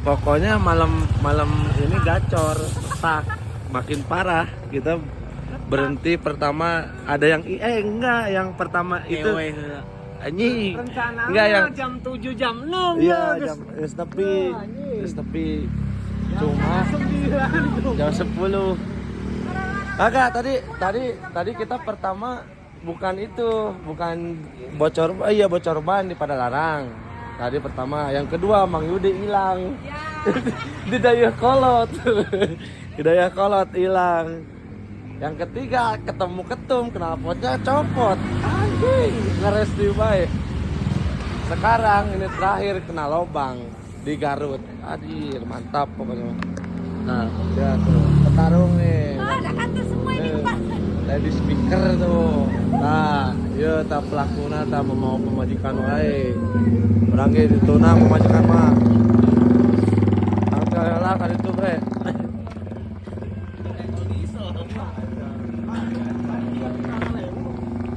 Pokoknya malam ini gacor, stuck, makin parah. Kita berhenti pertama ada yang enggak, yang pertama itu anjing. Rencana Enggak yang jam 7 jam 6 iya ya. jam tapi cuma jam 10. Agak tadi kita pertama bukan bocor ban di Padalarang. Tadi pertama, yang kedua Mang Yudi hilang. Di Daya Kolot hilang. Yang ketiga ketemu ketum, knalpotnya copot. Anjing, ngeres di baik. Sekarang ini terakhir kena lobang di Garut. Adir, mantap pokoknya. Nah, ya tuh, petarung nih. Ada kata semua ini Pak. Tadi speaker tuh. Nah, iya tak pelakuna tak mau pemajikan wae. Urang ge ditunang pemajikan mah. Tanggal lah kali itu bre.